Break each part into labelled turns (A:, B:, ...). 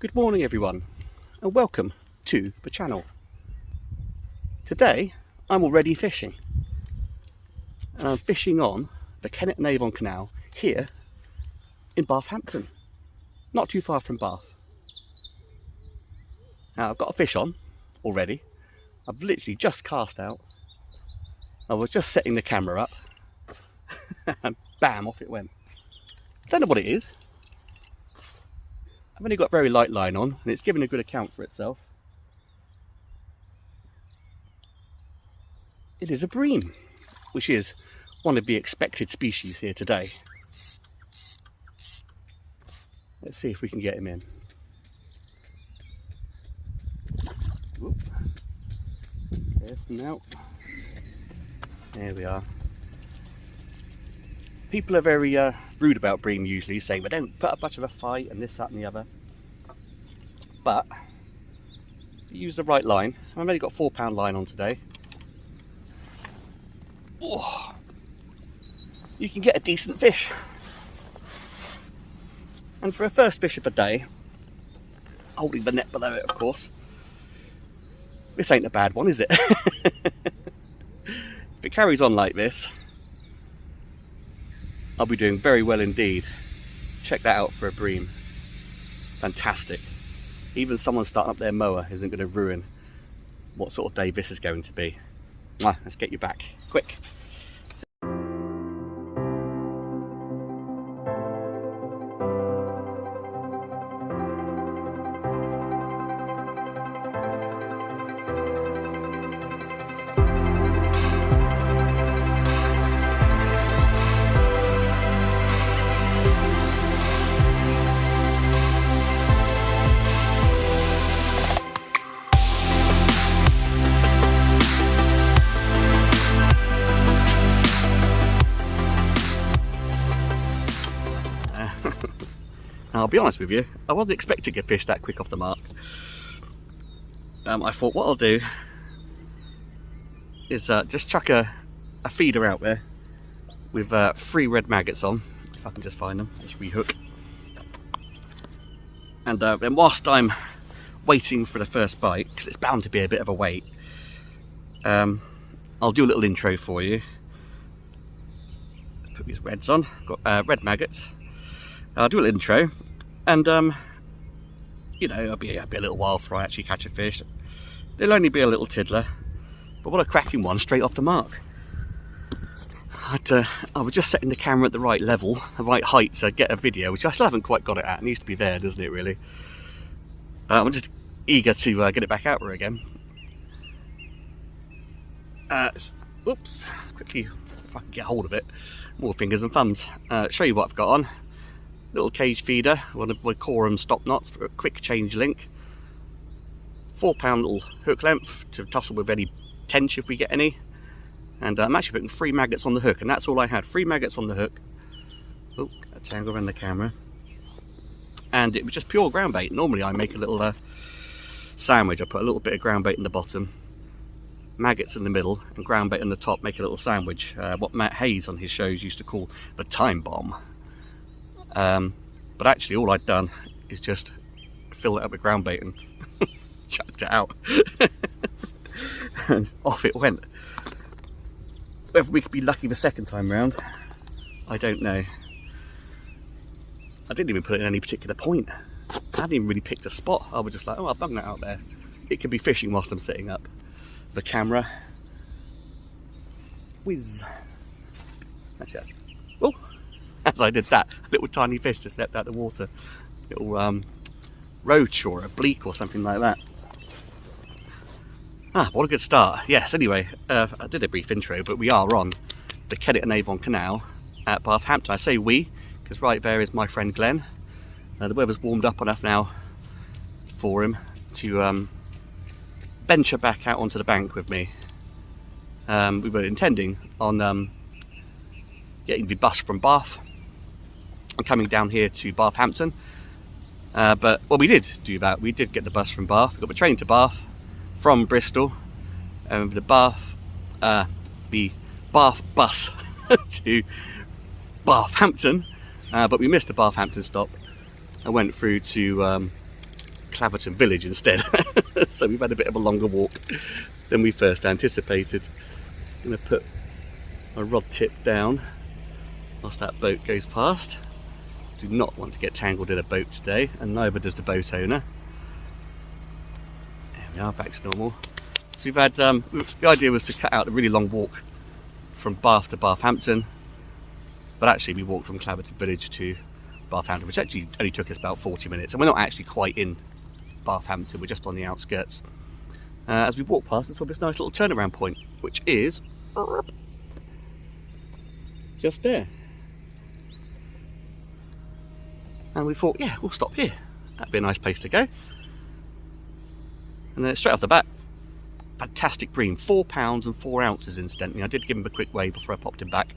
A: Good morning everyone and welcome to the channel. Today I'm already fishing and I'm fishing on the Kennet and Avon Canal here in Bathampton, not too far from Bath. Now I've got a fish on already. I've literally just cast out. I was just setting the camera up and bam, off it went. Don't know what it is. I've only got very light line on and it's giving a good account for itself. It is a bream, which is one of the expected species here today. Let's see if we can get him in. Whoop. Careful now. There we are. People are very rude about bream usually, saying they don't put up much of a fight and this, that and the other. But if you use the right line, I've only got £4 line on today. Oh, you can get a decent fish. And for a first fish of the day, holding the net below it of course, this ain't a bad one, is it? If it carries on like this, I'll be doing very well indeed. Check that out for a bream. Fantastic. Even someone starting up their mower isn't going to ruin what sort of day this is going to be. Let's get you back, quick. Now, I'll be honest with you, I wasn't expecting a fish that quick off the mark. I thought what I'll do is just chuck a feeder out there with 3 red maggots on, if I can just find them, just rehook. And then whilst I'm waiting for the first bite, because it's bound to be a bit of a wait, I'll do a little intro for you. Put these reds on, got red maggots. I'll do a little intro, and you know, it'll be a little while before I actually catch a fish. It'll only be a little tiddler, but what a cracking one straight off the mark. I was just setting the camera at the right level, the right height to get a video, which I still haven't quite got it at. It needs to be there, doesn't it, really? I'm just eager to get it back out there again. Oops, quickly, if I can get hold of it. More fingers and thumbs. Show you what I've got on. Little cage feeder, one of my Corum stop knots for a quick change link. £4 little hook length to tussle with any tench if we get any. And I'm actually putting 3 maggots on the hook, and that's all I had. 3 maggots on the hook. Oh, a tangle around the camera. And it was just pure ground bait. Normally I make a little sandwich. I put a little bit of ground bait in the bottom, maggots in the middle, and ground bait on the top, make a little sandwich. What Matt Hayes on his shows used to call the time bomb. But actually all I'd done is just fill it up with ground bait and chucked it out. And off it went. Whether we could be lucky the second time round, I don't know. I didn't even put it in any particular point. I hadn't even really picked a spot. I was just like, oh, I'll bung that out there. It could be fishing whilst I'm setting up the camera. Whiz. That's oh. As I did that, a little tiny fish just leapt out of the water. Little roach or a bleak or something like that. What a good start. Yes, anyway, I did a brief intro, but we are on the Kennet and Avon Canal at Bathampton. I say we, because right there is my friend Glenn. The weather's warmed up enough now for him to venture back out onto the bank with me. We were intending on getting the bus from Bath and coming down here to Bathampton, but well, we did do that. We did get the bus from Bath. We got the train to Bath from Bristol, and the Bath bus to Bathampton, but we missed the Bathampton stop and went through to Claverton village instead. So we've had a bit of a longer walk than we first anticipated. I'm going to put my rod tip down whilst that boat goes past. Do not want to get tangled in a boat today, and neither does the boat owner. There we are, back to normal. So we've had, the idea was to cut out a really long walk from Bath to Bathampton, but actually we walked from Claverton village to Bathampton, which actually only took us about 40 minutes, and we're not actually quite in Bathampton, we're just on the outskirts. As we walk past, it's this nice little turnaround point, which is just there. And we thought, yeah, we'll stop here. That'd be a nice place to go. And then straight off the bat, fantastic bream, £4 and 4 ounces incidentally. I did give him a quick weigh before I popped him back,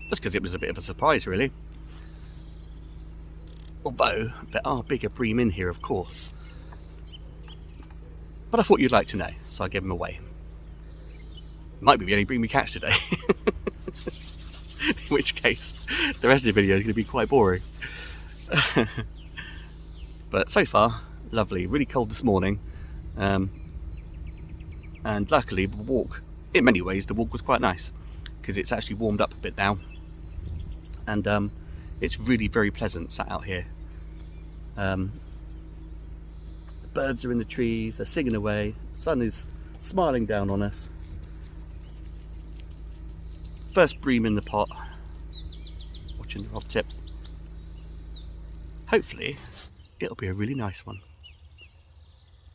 A: just because it was a bit of a surprise really. Although, there are bigger bream in here, of course. But I thought you'd like to know, so I gave him a weigh. Might be the only bream we catch today. In which case, the rest of the video is going to be quite boring. But so far, lovely. Really cold this morning. And luckily, the walk, in many ways, the walk was quite nice. Because it's actually warmed up a bit now. And it's really very pleasant sat out here. The birds are in the trees, they're singing away, the sun is smiling down on us. First bream in the pot, watching the rod tip. Hopefully it'll be a really nice one.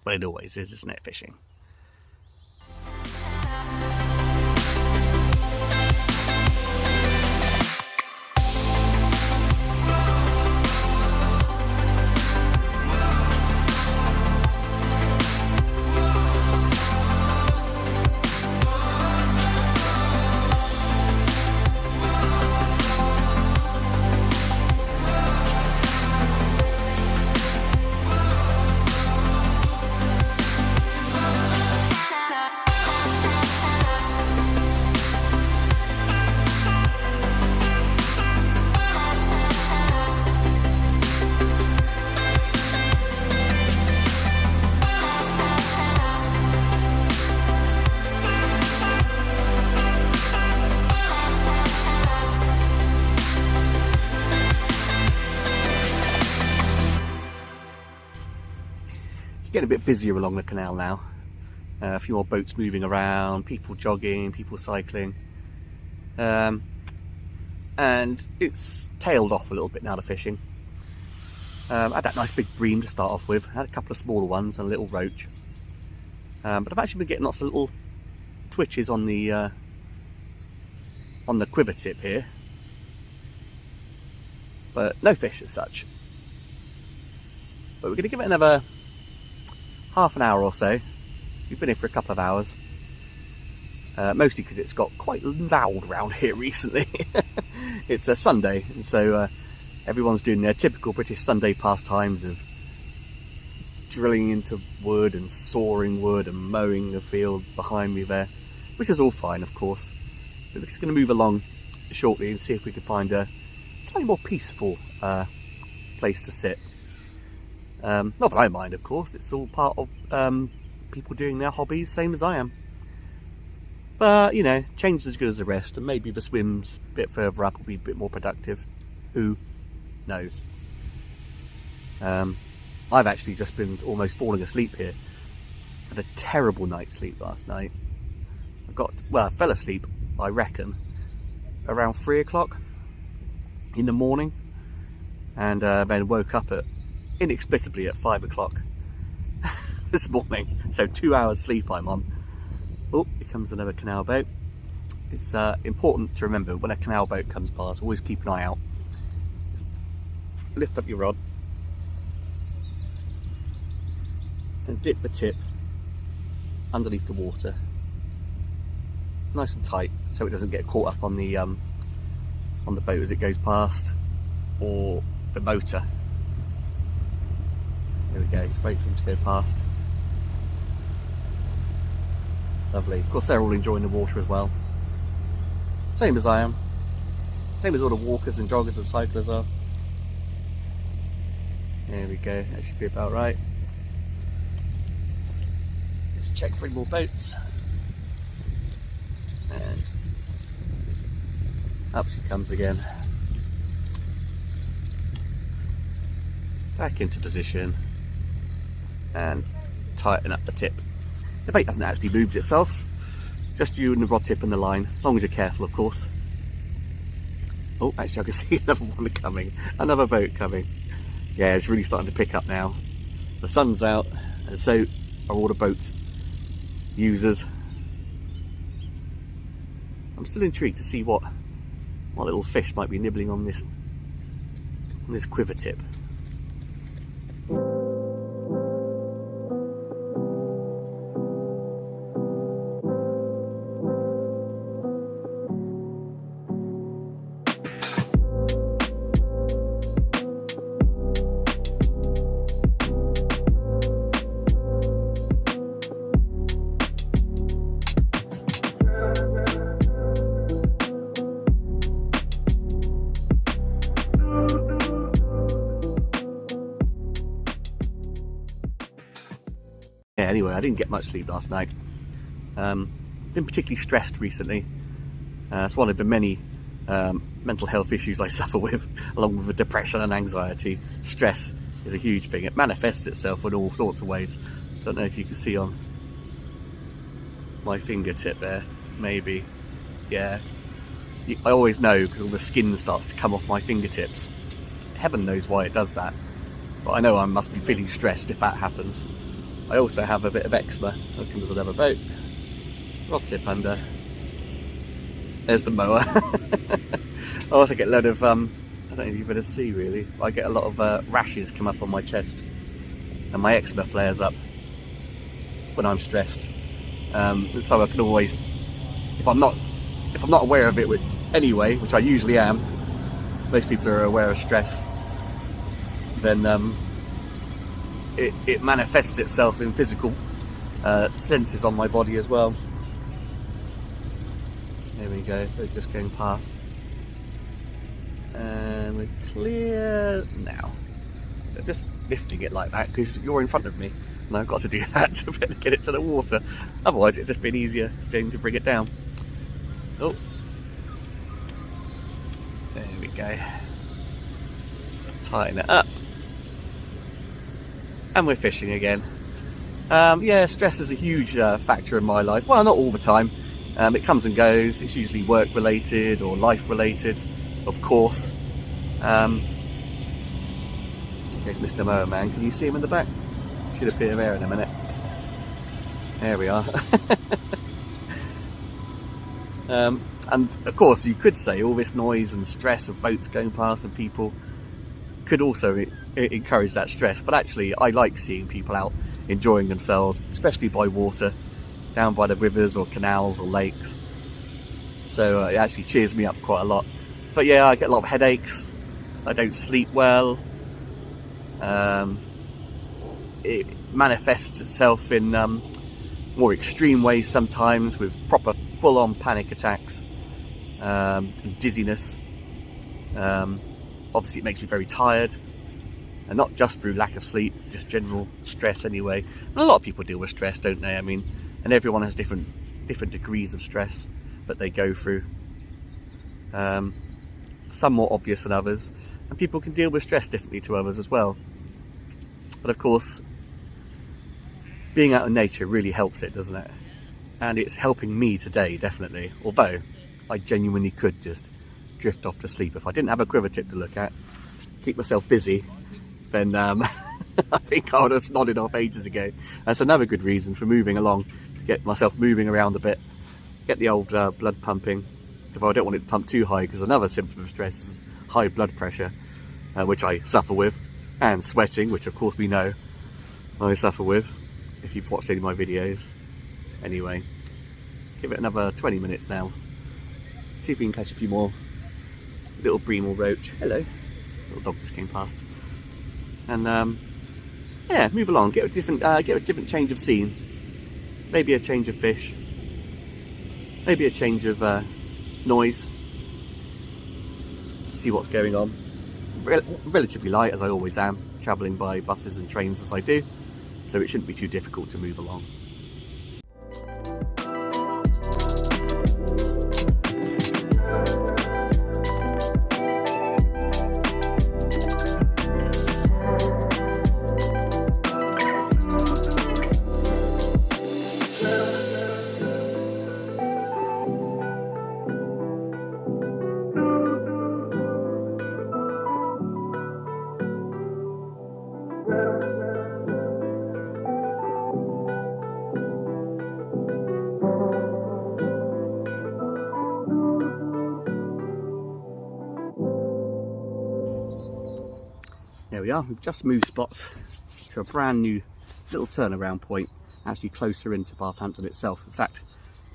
A: Well, it always is, isn't it, fishing? It's getting a bit busier along the canal now. A few more boats moving around, people jogging, people cycling. And it's tailed off a little bit now, the fishing. I had that nice big bream to start off with. I had a couple of smaller ones and a little roach. But I've actually been getting lots of little twitches on the quiver tip here. But no fish as such. But we're going to give it another half an hour or so. We've been here for a couple of hours. Mostly because it's got quite loud around here recently. It's a Sunday, and so everyone's doing their typical British Sunday pastimes of drilling into wood and sawing wood and mowing the field behind me there, which is all fine, of course. But we're just going to move along shortly and see if we can find a slightly more peaceful place to sit. Not that I mind, of course. It's all part of people doing their hobbies, same as I am. But, you know, change is as good as the rest, and maybe the swims a bit further up will be a bit more productive. Who knows? I've actually just been almost falling asleep here. I had a terrible night's sleep last night. I fell asleep, I reckon, around 3 o'clock in the morning, and then woke up inexplicably at 5 o'clock this morning. So 2 hours sleep I'm on. Oh, here comes another canal boat. It's important to remember when a canal boat comes past, always keep an eye out. Just lift up your rod and dip the tip underneath the water, nice and tight, so it doesn't get caught up on the boat as it goes past, or the motor. There we go, just wait for him to go past. Lovely. Of course they're all enjoying the water as well. Same as I am. Same as all the walkers and joggers and cyclers are. There we go, that should be about right. check for any more boats. And up she comes again. Back into position and tighten up the tip. The bait hasn't actually moved itself, just you and the rod tip and the line, as long as you're careful, of course. Oh, actually I can see another one coming, another boat coming. Yeah, it's really starting to pick up now. The sun's out, and so are all the boat users. I'm still intrigued to see what little fish might be nibbling on this quiver tip. Yeah, anyway, I didn't get much sleep last night. Been particularly stressed recently. It's one of the many mental health issues I suffer with, along with the depression and anxiety. Stress is a huge thing. It manifests itself in all sorts of ways. Don't know if you can see on my fingertip there, maybe. Yeah, I always know because all the skin starts to come off my fingertips. Heaven knows why it does that, but I know I must be feeling stressed if that happens. I also have a bit of eczema. Here comes another boat. Rod tip under. There's the mower. I also get a load of, I don't know if you've ever see really, I get a lot of rashes come up on my chest, and my eczema flares up when I'm stressed. So I can always, if I'm not aware of it anyway, which I usually am, most people are aware of stress, then it manifests itself in physical senses on my body as well. There we go, we're just going past. And we're clear now. Just lifting it like that because you're in front of me and I've got to do that to get it to the water. Otherwise it's just been easier to bring it down. Oh, there we go. Tighten it up. And we're fishing again. Yeah, stress is a huge factor in my life. Well, not all the time. It comes and goes. It's usually work related or life related, of course. Here's Mr. Mower Man. Can you see him in the back? Should appear there in a minute. There we are. And of course you could say all this noise and stress of boats going past and people could also encourage that stress, but actually I like seeing people out enjoying themselves, especially by water, down by the rivers or canals or lakes. So it actually cheers me up quite a lot. But yeah, I get a lot of headaches, I don't sleep well, it manifests itself in more extreme ways sometimes, with proper full-on panic attacks, and dizziness. Obviously it makes me very tired, and not just through lack of sleep, just general stress anyway. And a lot of people deal with stress, don't they? I mean, and everyone has different degrees of stress that they go through. Some more obvious than others, and people can deal with stress differently to others as well. But of course, being out in nature really helps it, doesn't it? And it's helping me today, definitely. Although I genuinely could just drift off to sleep if I didn't have a quiver tip to look at, keep myself busy, then I think I would have nodded off ages ago. That's another good reason for moving along, to get myself moving around a bit, get the old blood pumping. If I don't want it to pump too high, because another symptom of stress is high blood pressure, which I suffer with, and sweating, which of course we know I suffer with, if you've watched any of my videos. Anyway, give it another 20 minutes now, see if we can catch a few more little bream or roach. Hello, little dog just came past. And yeah, move along, get a different change of scene, maybe a change of fish, maybe a change of noise, see what's going on. Relatively light, as I always am, travelling by buses and trains as I do, so it shouldn't be too difficult to move along. we are, we've just moved spots to a brand new little turnaround point, actually closer into Bathampton itself. In fact,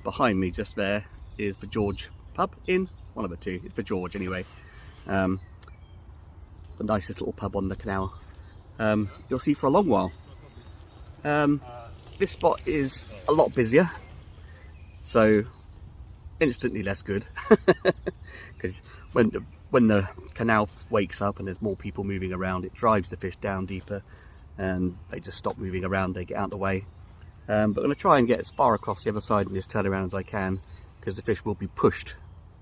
A: behind me just there is the George pub inn, one of the two, it's the George anyway. The nicest little pub on the canal, you'll see for a long while. This spot is a lot busier, so instantly less good, because when the canal wakes up and there's more people moving around, it drives the fish down deeper and they just stop moving around, they get out of the way. But I'm going to try and get as far across the other side in this turnaround as I can, because the fish will be pushed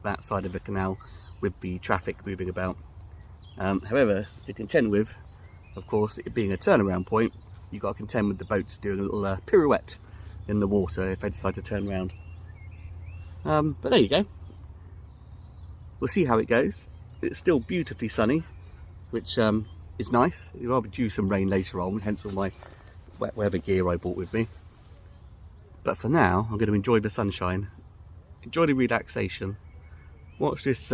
A: that side of the canal with the traffic moving about. However, to contend with, of course, it being a turnaround point, you've got to contend with the boats doing a little pirouette in the water if they decide to turn around. But there you go. We'll see how it goes. It's still beautifully sunny, which is nice. I'll be due some rain later on, hence all my wet weather gear I bought with me. But for now, I'm going to enjoy the sunshine, enjoy the relaxation, watch this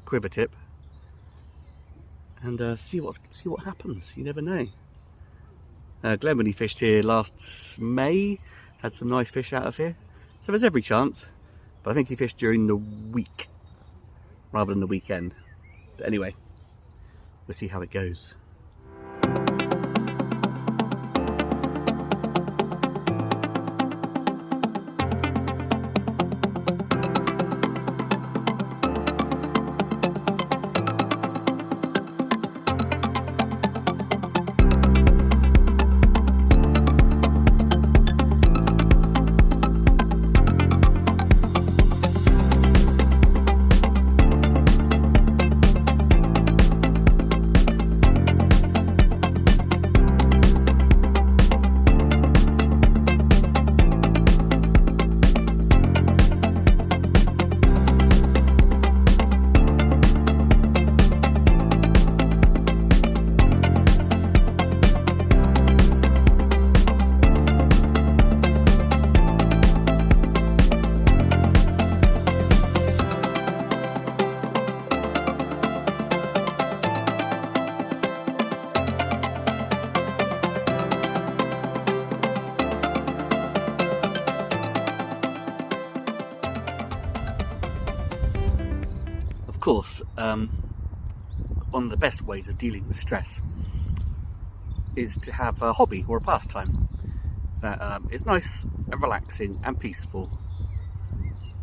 A: quiver tip, and see what happens. You never know. Glenn, when he fished here last May, had some nice fish out of here, so there's every chance. But I think he fished during the week rather than the weekend. But anyway, we'll see how it goes. Of course, one of the best ways of dealing with stress is to have a hobby or a pastime that is nice and relaxing and peaceful,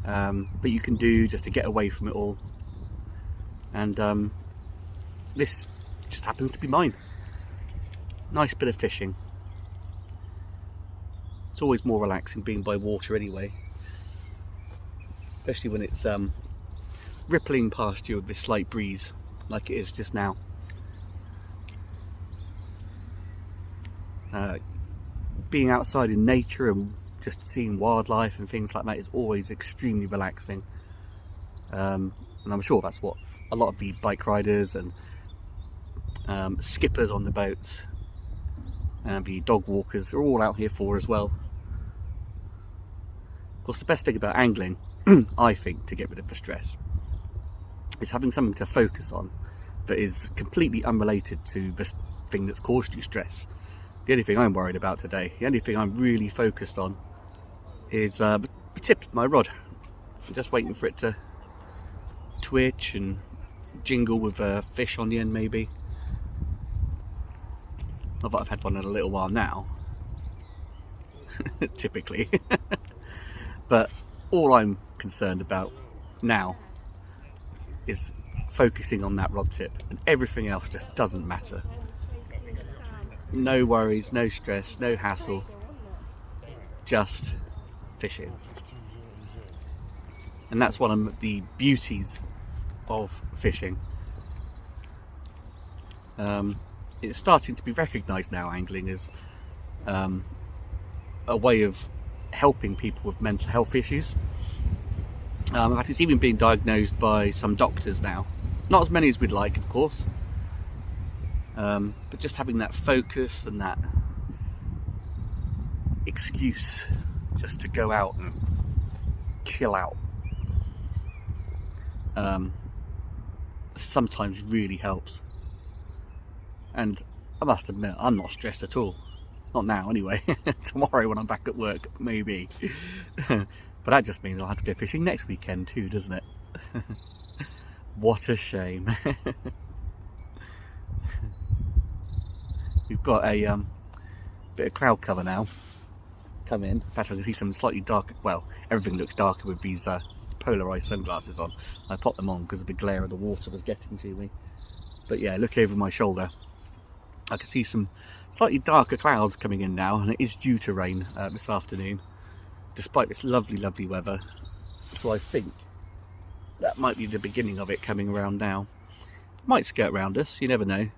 A: that you can do just to get away from it all. And this just happens to be mine. Nice bit of fishing. It's always more relaxing being by water anyway, especially when it's rippling past you with this slight breeze like it is just now. Being outside in nature and just seeing wildlife and things like that is always extremely relaxing, and I'm sure that's what a lot of the bike riders and skippers on the boats and the dog walkers are all out here for as well. Of course, the best thing about angling, I think, to get rid of the stress, is having something to focus on that is completely unrelated to this thing that's caused you stress. The only thing I'm worried about today, the only thing I'm really focused on is the tip of my rod. I'm just waiting for it to twitch and jingle with a fish on the end maybe. Not that I've had one in a little while now, typically. But all I'm concerned about now is focusing on that rod tip, and everything else just doesn't matter. No worries, no stress, no hassle, just fishing. And that's one of the beauties of fishing. It's starting to be recognised now, angling, as a way of helping people with mental health issues. In fact, it's even being diagnosed by some doctors now. Not as many as we'd like, of course, but just having that focus and that excuse just to go out and chill out sometimes really helps. And I must admit, I'm not stressed at all. Not now anyway. Tomorrow when I'm back at work, maybe. But that just means I'll have to go fishing next weekend too, doesn't it? What a shame. We've got a bit of cloud cover now come in. In fact, I can see some slightly darker, well, everything looks darker with these polarized sunglasses on. I popped them on because of the glare of the water was getting to me. But yeah, look over my shoulder. I can see some slightly darker clouds coming in now, and it is due to rain this afternoon, despite this lovely, lovely weather. So I think that might be the beginning of it coming around now. It might skirt around us, you never know.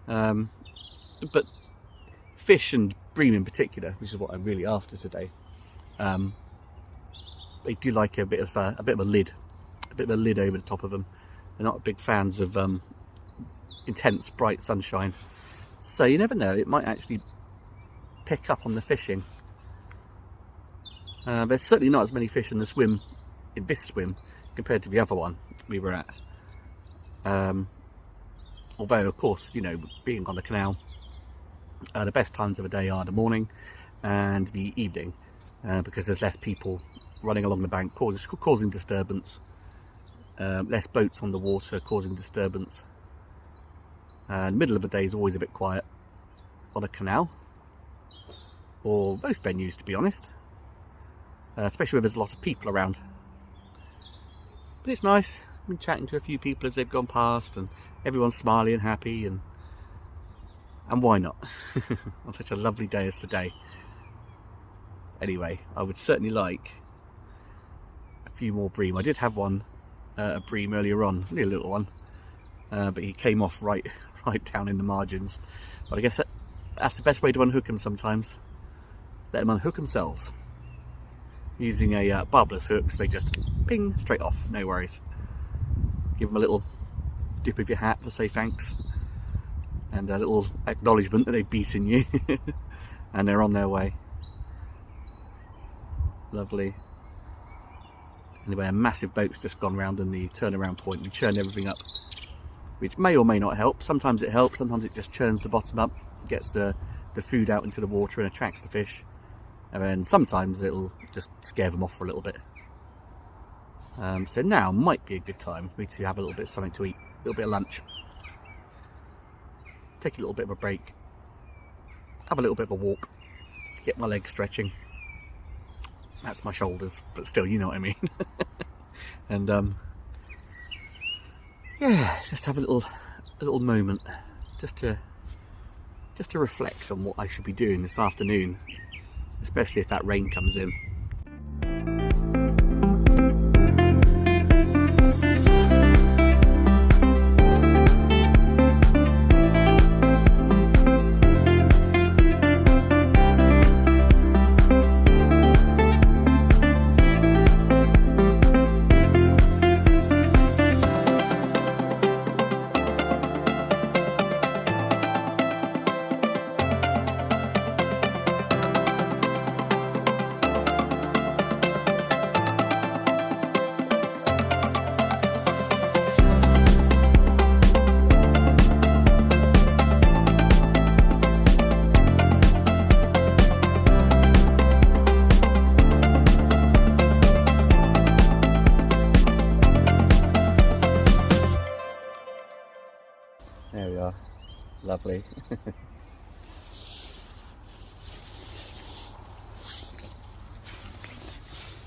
A: But fish and bream in particular, which is what I'm really after today, they do like a bit of a lid over the top of them. They're not big fans of intense bright sunshine. So you never know, it might actually pick up on the fishing. There's certainly not as many fish in this swim compared to the other one we were at. Although of course, you know, being on the canal, the best times of the day are the morning and the evening, because there's less people running along the bank causing disturbance, less boats on the water causing disturbance. The middle of the day is always a bit quiet on a canal, or most venues to be honest, especially when there's a lot of people around. But it's nice. I've been chatting to a few people as they've gone past, and everyone's smiley and happy, and why not? On such a lovely day as today. Anyway, I would certainly like a few more bream. I did have one, a bream earlier on, only a little one, but he came off right down in the margins. But I guess that's the best way to unhook them sometimes. Let them unhook themselves. Using a barbless hook, so they just ping straight off, no worries. Give them a little dip of your hat to say thanks, and a little acknowledgement that they've beaten you. And they're on their way. Lovely. Anyway, a massive boat's just gone round in the turnaround point. We churn everything up, which may or may not help. Sometimes it helps, sometimes it just churns the bottom up, gets the food out into the water and attracts the fish. And then sometimes it'll just scare them off for a little bit. So now might be a good time for me to have a little bit of something to eat, a little bit of lunch. Take a little bit of a break, have a little bit of a walk, get my legs stretching. That's my shoulders, but still, you know what I mean. And yeah, just have a little moment, just to reflect on what I should be doing this afternoon, especially if that rain comes in. There we are, lovely.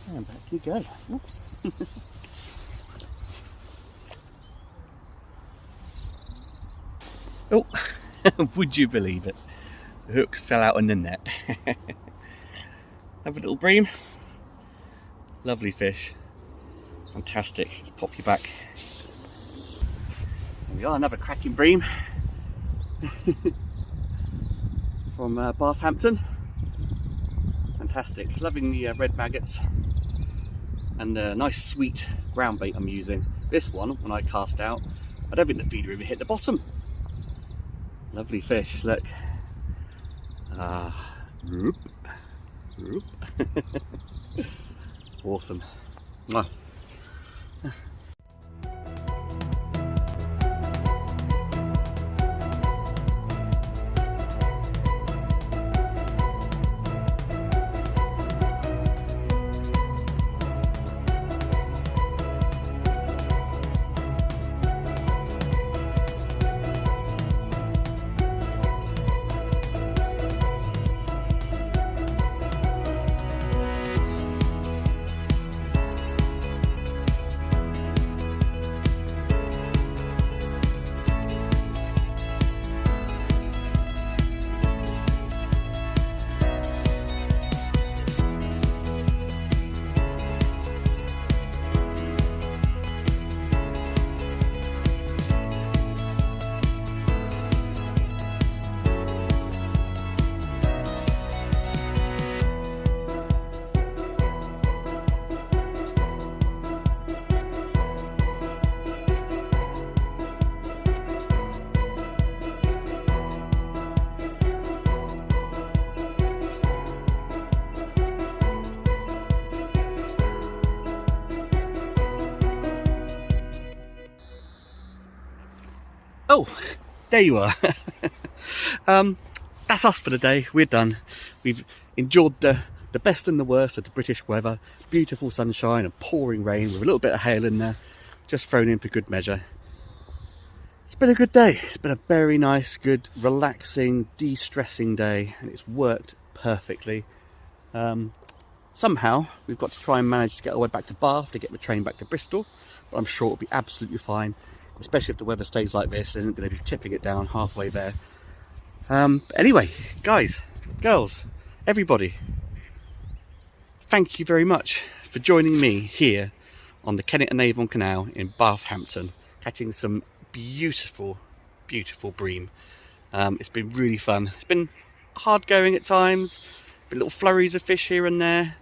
A: And back you go. Oops. Oh, would you believe it? The hooks fell out in the net. Have a little bream. Lovely fish. Fantastic. Let's pop you back. There we are, another cracking bream. From Bathampton. Fantastic. Loving the red maggots. And the nice sweet ground bait I'm using. This one, when I cast out, I don't think the feeder even hit the bottom. Lovely fish, look. Whoop, whoop. Awesome. Mwah. there you are. That's us for the day. We're done. We've enjoyed the best and the worst of the British weather. Beautiful sunshine and pouring rain with a little bit of hail in there, just thrown in for good measure. It's been a good day. It's been a very nice, good, relaxing, de-stressing day, and it's worked perfectly. Somehow we've got to try and manage to get our way back to Bath to get the train back to Bristol, but I'm sure it'll be absolutely fine, especially if the weather stays like this. Isn't going to be tipping it down halfway there. Anyway, guys, girls, everybody, thank you very much for joining me here on the Kennet and Avon Canal in Bathampton, catching some beautiful, beautiful bream. It's been really fun. It's been hard going at times, been little flurries of fish here and there,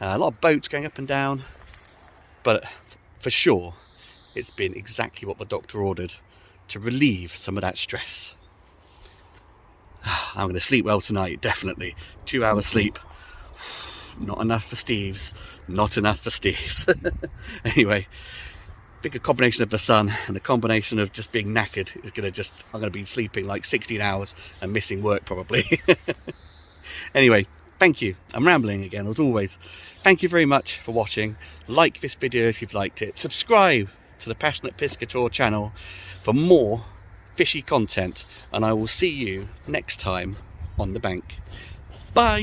A: a lot of boats going up and down, but for sure it's been exactly what the doctor ordered to relieve some of that stress. I'm going to sleep well tonight, definitely. 2 hours sleep. Not enough for Steve's. Not enough for Steve's. Anyway, I think a combination of the sun and a combination of just being knackered is going to I'm going to be sleeping like 16 hours and missing work probably. Anyway, thank you. I'm rambling again as always. Thank you very much for watching. Like this video if you've liked it. Subscribe to the Passionate Piscator channel for more fishy content, and I will see you next time on the bank. Bye.